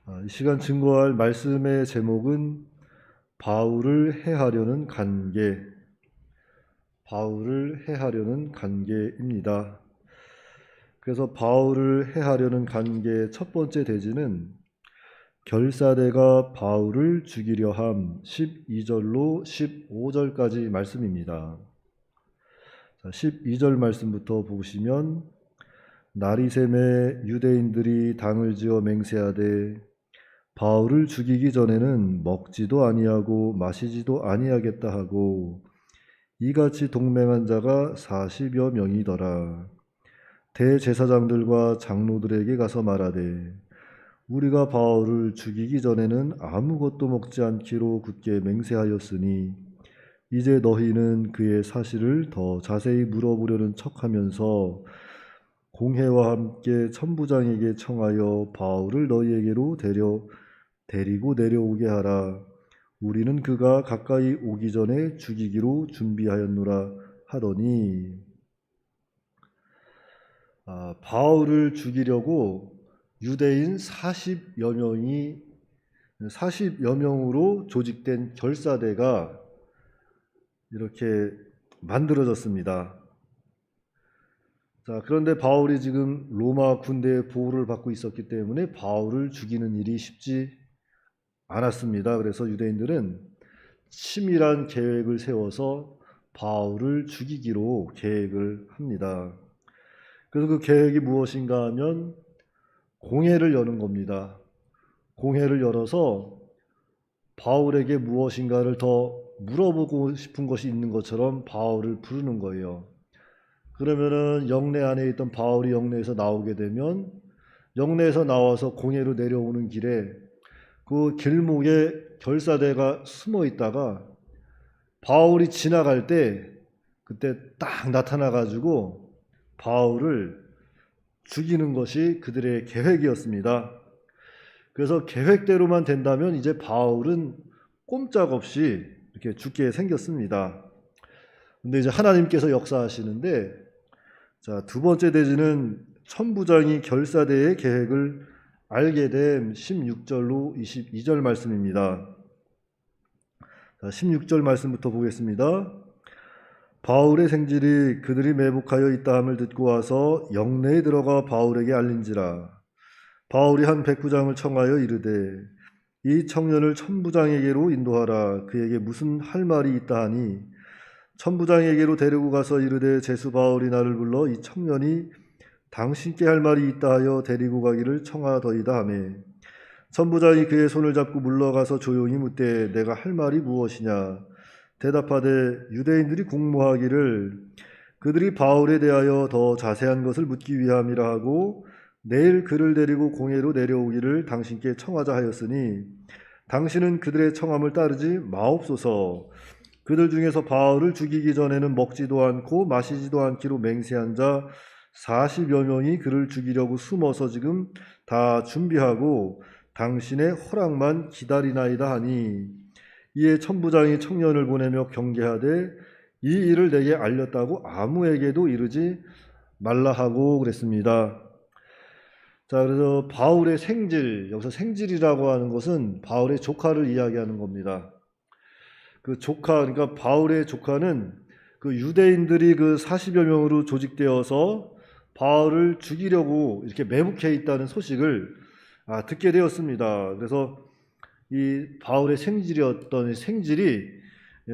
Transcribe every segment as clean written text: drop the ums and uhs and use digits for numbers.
이 시간 증거할 말씀의 제목은 바울을 해하려는 관계, 바울을 해하려는 관계입니다. 그래서 바울을 해하려는 관계의 첫 번째 대지는 결사대가 바울을 죽이려 함 12절로 15절까지 말씀입니다. 12절 말씀부터 보시면 나리샘에 유대인들이 당을 지어 맹세하되 바울을 죽이기 전에는 먹지도 아니하고 마시지도 아니하겠다 하고 이같이 동맹한 자가 40여 명이더라. 대제사장들과 장로들에게 가서 말하되 우리가 바울을 죽이기 전에는 아무것도 먹지 않기로 굳게 맹세하였으니 이제 너희는 그의 사실을 더 자세히 물어보려는 척하면서 공회와 함께 천부장에게 청하여 바울을 너희에게로 데리고 내려오게 하라. 우리는 그가 가까이 오기 전에 죽이기로 준비하였노라 하더니 바울을 죽이려고 유대인 40여 명으로 조직된 결사대가 이렇게 만들어졌습니다. 그런데 바울이 지금 로마 군대의 보호를 받고 있었기 때문에 바울을 죽이는 일이 쉽지 않았습니다. 그래서 유대인들은 치밀한 계획을 세워서 바울을 죽이기로 계획을 합니다. 그래서 그 계획이 무엇인가 하면 공회를 여는 겁니다. 공회를 열어서 바울에게 무엇인가를 더 물어보고 싶은 것이 있는 것처럼 바울을 부르는 거예요. 그러면은 영내 안에 있던 바울이 영내에서 나오게 되면 영내에서 나와서 공회로 내려오는 길에 그 길목에 결사대가 숨어 있다가 바울이 지나갈 때 그때 딱 나타나 가지고 바울을 죽이는 것이 그들의 계획이었습니다. 그래서 계획대로만 된다면 이제 바울은 꼼짝없이 이렇게 죽게 생겼습니다. 근데 이제 하나님께서 역사하시는데 두 번째 대지는 천부장이 결사대의 계획을 알게 된 16절로 22절 말씀입니다. 16절 말씀부터 보겠습니다. 바울의 생질이 그들이 매복하여 있다 함을 듣고 와서 영내에 들어가 바울에게 알린지라. 바울이 한 백부장을 청하여 이르되 이 청년을 천부장에게로 인도하라. 그에게 무슨 할 말이 있다 하니 천부장에게로 데리고 가서 이르되 제수 바울이 나를 불러 이 청년이 당신께 할 말이 있다 하여 데리고 가기를 청하더이다 하매 천부장이 그의 손을 잡고 물러가서 조용히 묻되 내가 할 말이 무엇이냐. 대답하되 유대인들이 공모하기를 그들이 바울에 대하여 더 자세한 것을 묻기 위함이라 하고 내일 그를 데리고 공회로 내려오기를 당신께 청하자 하였으니 당신은 그들의 청함을 따르지 마옵소서. 그들 중에서 바울을 죽이기 전에는 먹지도 않고 마시지도 않기로 맹세한 자 40여 명이 그를 죽이려고 숨어서 지금 다 준비하고 당신의 허락만 기다리나이다 하니 이에 천부장이 청년을 보내며 경계하되 이 일을 내게 알렸다고 아무에게도 이르지 말라 하고 그랬습니다. 그래서 바울의 생질, 여기서 생질이라고 하는 것은 바울의 조카를 이야기하는 겁니다. 그 조카, 그러니까 바울의 조카는 그 유대인들이 그 40여 명으로 조직되어서 바울을 죽이려고 이렇게 매복해 있다는 소식을 듣게 되었습니다. 그래서 이 바울의 생질이었던 생질이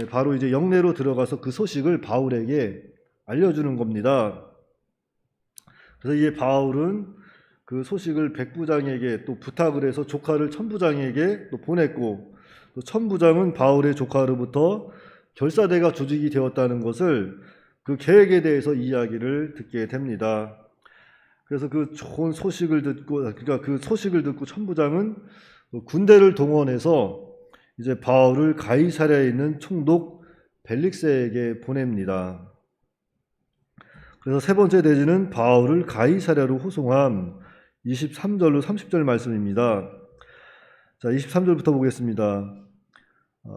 바로 이제 영내로 들어가서 그 소식을 바울에게 알려주는 겁니다. 그래서 이 바울은 그 소식을 백부장에게 또 부탁을 해서 조카를 천부장에게 또 보냈고 또 천부장은 바울의 조카로부터 결사대가 조직이 되었다는 것을 그 계획에 대해서 이야기를 듣게 됩니다. 그래서 그 좋은 소식을 듣고 천부장은 군대를 동원해서 이제 바울을 가이사랴에 있는 총독 벨릭스에게 보냅니다. 그래서 세 번째 대지는 바울을 가이사랴로 호송함 23절로 30절 말씀입니다. 23절부터 보겠습니다.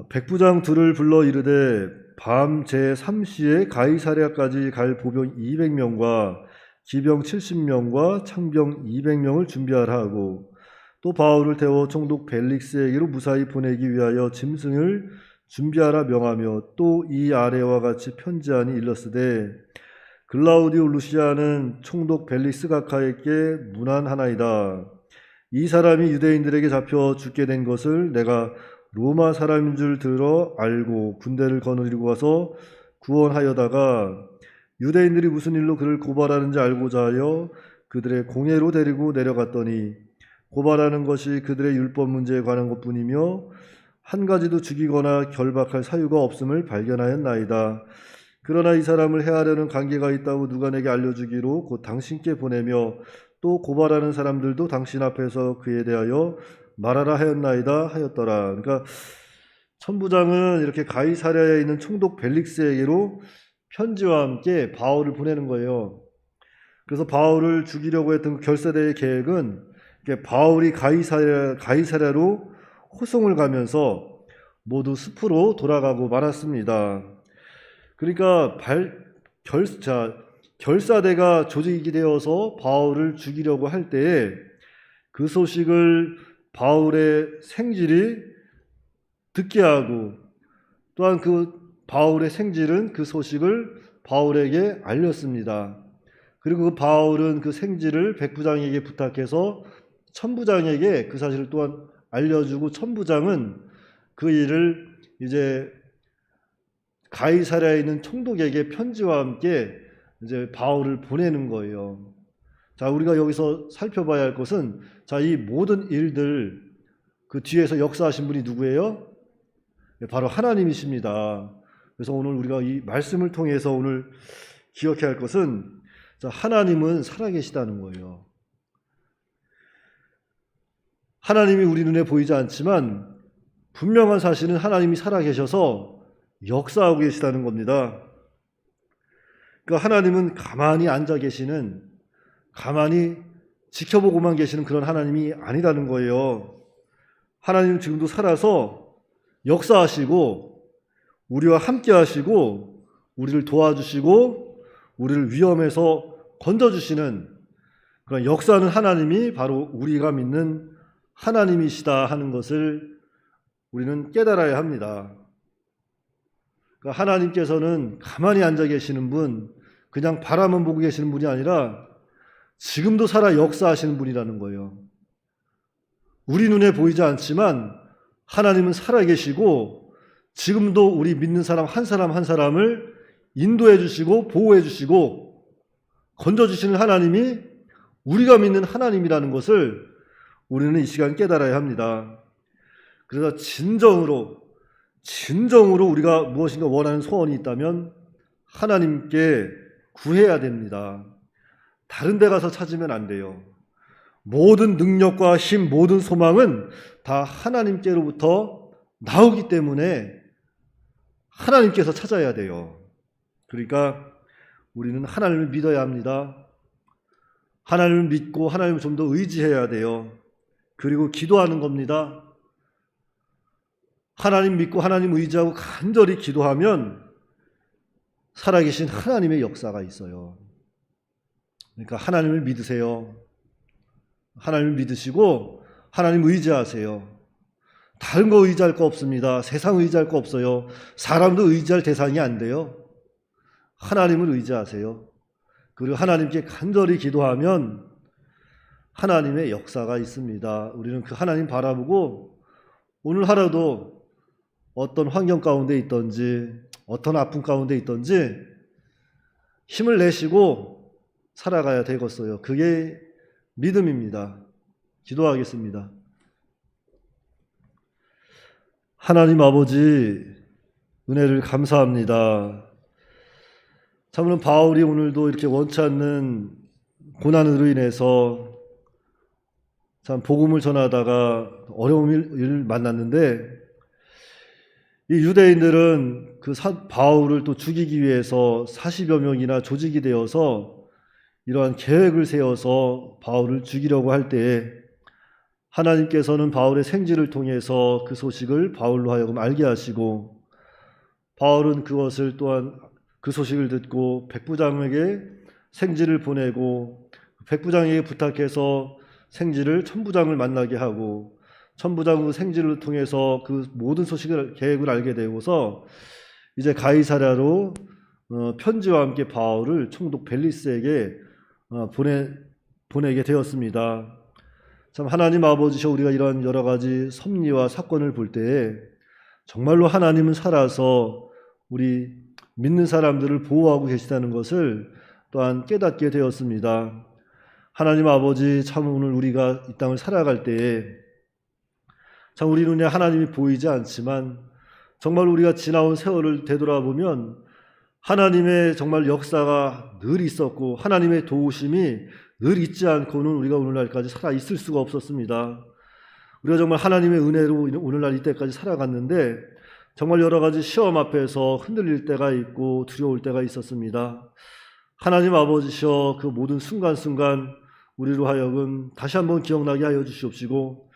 백부장 둘을 불러 이르되 밤 제3시에 가이사랴까지 갈 보병 200명과 기병 70명과 창병 200명을 준비하라 하고 또 바울을 태워 총독 벨릭스에게로 무사히 보내기 위하여 짐승을 준비하라 명하며 또 이 아래와 같이 편지하니 일렀으되 글라우디오 루시아는 총독 벨릭스 각하에게 문안하나이다. 이 사람이 유대인들에게 잡혀 죽게 된 것을 내가 로마 사람인 줄 들어 알고 군대를 거느리고 와서 구원하여다가 유대인들이 무슨 일로 그를 고발하는지 알고자 하여 그들의 공회로 데리고 내려갔더니 고발하는 것이 그들의 율법 문제에 관한 것뿐이며 한 가지도 죽이거나 결박할 사유가 없음을 발견하였나이다. 그러나 이 사람을 해하려는 관계가 있다고 누가 내게 알려주기로 곧 당신께 보내며 또 고발하는 사람들도 당신 앞에서 그에 대하여 말하라 하였나이다 하였더라. 그러니까 천부장은 이렇게 가이사랴에 있는 총독 벨릭스에게로 편지와 함께 바울을 보내는 거예요. 그래서 바울을 죽이려고 했던 결사대의 계획은 바울이 가이사랴로 호송을 가면서 모두 숲으로 돌아가고 말았습니다. 그러니까 결사대가 조직이 되어서 바울을 죽이려고 할 때에 그 소식을 바울의 생질이 듣게 하고 또한 그 바울의 생질은 그 소식을 바울에게 알렸습니다. 그리고 그 바울은 그 생질을 백부장에게 부탁해서 천부장에게 그 사실을 또한 알려주고 천부장은 그 일을 이제 가이사랴에 있는 총독에게 편지와 함께 이제 바울을 보내는 거예요. 자, 우리가 여기서 살펴봐야 할 것은 이 모든 일들 그 뒤에서 역사하신 분이 누구예요? 바로 하나님이십니다. 그래서 오늘 우리가 이 말씀을 통해서 오늘 기억해야 할 것은 하나님은 살아계시다는 거예요. 하나님이 우리 눈에 보이지 않지만 분명한 사실은 하나님이 살아계셔서 역사하고 계시다는 겁니다. 그러니까 하나님은 가만히 앉아 계시는, 가만히 지켜보고만 계시는 그런 하나님이 아니라는 거예요. 하나님은 지금도 살아서 역사하시고 우리와 함께 하시고 우리를 도와주시고 우리를 위험에서 건져주시는 그런 역사하는 하나님이 바로 우리가 믿는 하나님이시다 하는 것을 우리는 깨달아야 합니다. 그러니까 하나님께서는 가만히 앉아 계시는 분, 그냥 바라만 보고 계시는 분이 아니라 지금도 살아 역사하시는 분이라는 거예요. 우리 눈에 보이지 않지만 하나님은 살아 계시고 지금도 우리 믿는 사람 한 사람을 인도해 주시고 보호해 주시고 건져 주시는 하나님이 우리가 믿는 하나님이라는 것을 우리는 이 시간 깨달아야 합니다. 그래서 진정으로 우리가 무엇인가 원하는 소원이 있다면 하나님께 구해야 됩니다. 다른 데 가서 찾으면 안 돼요. 모든 능력과 힘, 모든 소망은 다 하나님께로부터 나오기 때문에 하나님께서 찾아야 돼요. 그러니까 우리는 하나님을 믿어야 합니다. 하나님을 믿고 하나님을 좀 더 의지해야 돼요. 그리고 기도하는 겁니다. 하나님 믿고 하나님 의지하고 간절히 기도하면 살아계신 하나님의 역사가 있어요. 그러니까 하나님을 믿으세요. 하나님을 믿으시고 하나님 의지하세요. 다른 거 의지할 거 없습니다. 세상 의지할 거 없어요. 사람도 의지할 대상이 안 돼요. 하나님을 의지하세요. 그리고 하나님께 간절히 기도하면 하나님의 역사가 있습니다. 우리는 그 하나님 바라보고 오늘 하루도 어떤 환경 가운데 있든지 어떤 아픔 가운데 있든지 힘을 내시고 살아가야 되겠어요. 그게 믿음입니다. 기도하겠습니다. 하나님 아버지 은혜를 감사합니다. 참으로 바울이 오늘도 이렇게 원치 않는 고난으로 인해서 참 복음을 전하다가 어려움을 만났는데 이 유대인들은 그 바울을 또 죽이기 위해서 40여 명이나 조직이 되어서 이러한 계획을 세워서 바울을 죽이려고 할 때에 하나님께서는 바울의 생지를 통해서 그 소식을 바울로 하여금 알게 하시고 바울은 그것을 또한 그 소식을 듣고 백부장에게 생지를 보내고 백부장에게 부탁해서 생지를 천부장을 만나게 하고 천부장은 그 생지를 통해서 그 모든 소식을 계획을 알게 되고서 이제 가이사랴로 편지와 함께 바울을 총독 벨리스에게 보내게 되었습니다. 참 하나님 아버지셔 우리가 이런 여러 가지 섭리와 사건을 볼 때에 정말로 하나님은 살아서 우리 믿는 사람들을 보호하고 계시다는 것을 또한 깨닫게 되었습니다. 하나님 아버지 참 오늘 우리가 이 땅을 살아갈 때에 참 우리 눈에 하나님이 보이지 않지만 정말 우리가 지나온 세월을 되돌아보면 하나님의 정말 역사가 늘 있었고 하나님의 도우심이 늘 있지 않고는 우리가 오늘날까지 살아 있을 수가 없었습니다. 우리가 정말 하나님의 은혜로 오늘날 이때까지 살아갔는데 정말 여러 가지 시험 앞에서 흔들릴 때가 있고 두려울 때가 있었습니다. 하나님 아버지셔 그 모든 순간순간 우리로 하여금 다시 한번 기억나게 하여 주시옵시고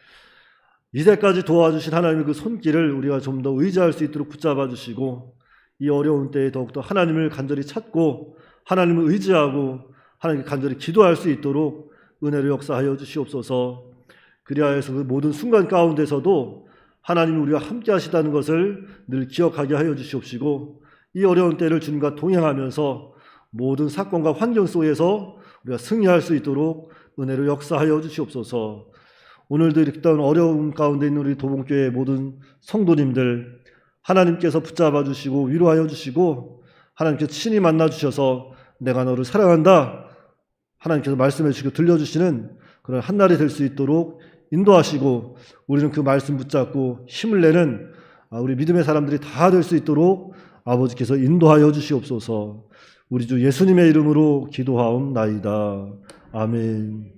이제까지 도와주신 하나님의 그 손길을 우리가 좀 더 의지할 수 있도록 붙잡아 주시고 이 어려운 때에 더욱더 하나님을 간절히 찾고 하나님을 의지하고 하나님께 간절히 기도할 수 있도록 은혜로 역사하여 주시옵소서. 그리하여서 그 모든 순간 가운데서도 하나님이 우리와 함께 하시다는 것을 늘 기억하게 하여 주시옵시고 이 어려운 때를 주님과 동행하면서 모든 사건과 환경 속에서 우리가 승리할 수 있도록 은혜로 역사하여 주시옵소서. 오늘도 이렇게 어려운 가운데 있는 우리 도봉교회 모든 성도님들 하나님께서 붙잡아 주시고 위로하여 주시고 하나님께서 친히 만나 주셔서 내가 너를 사랑한다 하나님께서 말씀해 주시고 들려주시는 그런 한날이 될 수 있도록 인도하시고 우리는 그 말씀 붙잡고 힘을 내는 우리 믿음의 사람들이 다 될 수 있도록 아버지께서 인도하여 주시옵소서. 우리 주 예수님의 이름으로 기도하옵나이다. 아멘.